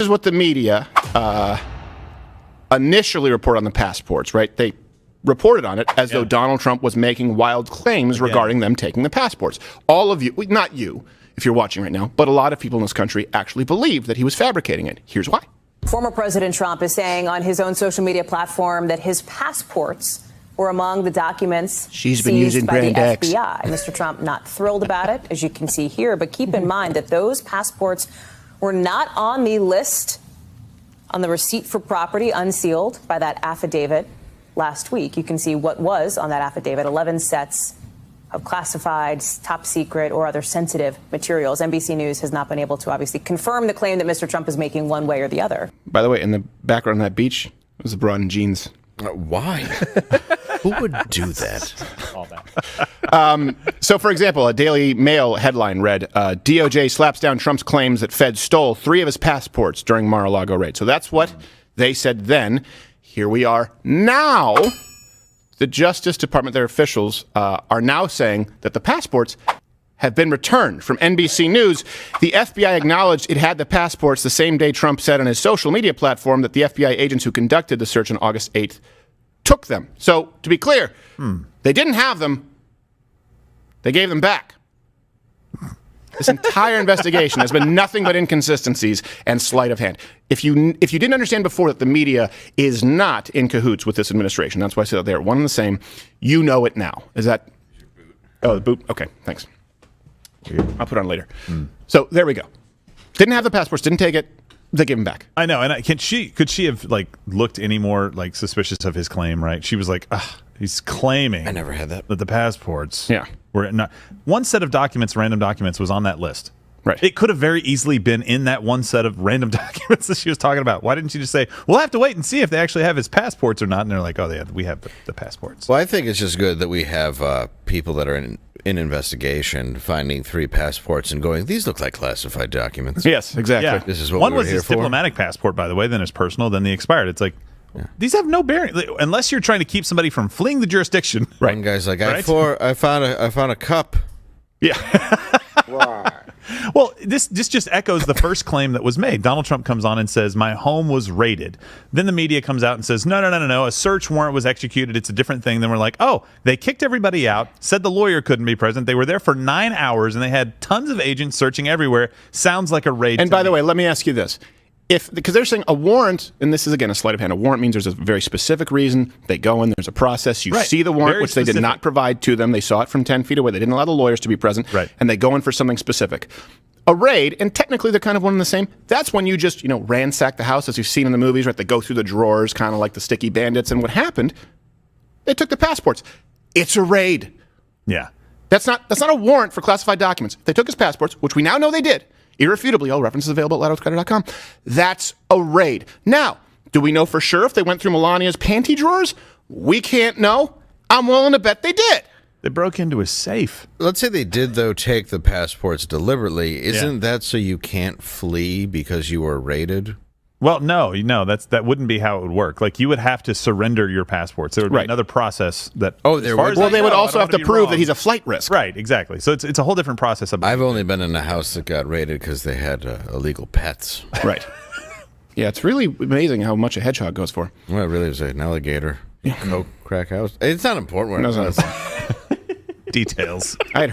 is what the media initially reported on the passports, right? They reported on it as though Donald Trump was making wild claims regarding them taking the passports. All of you, not you, if you're watching right now, but a lot of people in this country actually believed that he was fabricating it. Here's why. Former President Trump is saying on his own social media platform that his passports were among the documents she's been using by the Grand X. FBI. Mr. Trump not thrilled about it, as you can see here, but keep in mind that those passports were not on the list on the receipt for property unsealed by that affidavit last week. You can see what was on that affidavit, 11 sets of classified, top secret, or other sensitive materials. NBC News has not been able to obviously confirm the claim that Mr. Trump is making one way or the other. By the way, in the background of that beach was a broad in jeans. Why? Who would do that? So, for example, a Daily Mail headline read, DOJ slaps down Trump's claims that feds stole 3 of his passports during Mar-a-Lago raid. So that's what they said then. Here we are now. The Justice Department, their officials, are now saying that the passports have been returned. From NBC News, the FBI acknowledged it had the passports the same day Trump said on his social media platform that the FBI agents who conducted the search on August 8th took them. So, to be clear, they didn't have them. They gave them back. This entire investigation has been nothing but inconsistencies and sleight of hand. If you didn't understand before that the media is not in cahoots with this administration, that's why I said they're one and the same, you know it now. Is that... Oh, the boot? Okay, thanks. I'll put it on later. So, there we go. Didn't have the passports, didn't take it. They gave him back. I know, and could she have looked any more suspicious of his claim? Right? She was like, he's claiming. I never had that. That the passports. Yeah. Were not one set of documents, random documents, was on that list. Right. It could have very easily been in that one set of random documents that she was talking about. Why didn't she just say, "We'll have to wait and see if they actually have his passports or not"? And they're like, "Oh, we have the passports." Well, I think it's just good that we have people that are in investigation finding 3 passports and going, "These look like classified documents." Yes, exactly. Yeah. This is what one we were was here his for. diplomatic passport, by the way, then his personal, then the expired. It's like, these have no bearing unless you're trying to keep somebody from fleeing the jurisdiction. Right. One guy's like, Right? I found a cup. Yeah. Well, this just echoes the first claim that was made. Donald Trump comes on and says, my home was raided. Then the media comes out and says, no. A search warrant was executed. It's a different thing. Then we're like, oh, they kicked everybody out, said the lawyer couldn't be present. They were there for 9 hours, and they had tons of agents searching everywhere. Sounds like a raid. And by the way, let me ask you this. Because they're saying a warrant, and this is, again, a sleight of hand, a warrant means there's a very specific reason. They go in, there's a process. You see the warrant, Very which they did specific. not provide to them. They saw it from 10 feet away. They didn't allow the lawyers to be present. Right. And they go in for something specific. A raid, and technically they're kind of one and the same, that's when you just, ransack the house, as you've seen in the movies, right? They go through the drawers, kind of like the sticky bandits. And what happened, they took the passports. It's a raid. Yeah. That's not a warrant for classified documents. They took his passports, which we now know they did. Irrefutably, all references available at loudoutcreditor.com. That's a raid. Now, do we know for sure if they went through Melania's panty drawers? We can't know. I'm willing to bet they did. They broke into a safe. Let's say they did, though, take the passports deliberately. Isn't that so you can't flee because you were raided? Well, no, that wouldn't be how it would work. Like, you would have to surrender your passports. There would be Right. another process that. Oh, there would. Well, they would also have to prove that he's a flight risk. Right, exactly. So it's a whole different process. I've only been in a house that got raided because they had illegal pets. Right. Yeah, it's really amazing how much a hedgehog goes for. Well, it really was an alligator. Coke, crack house. It's not important. No, it's not. details. I had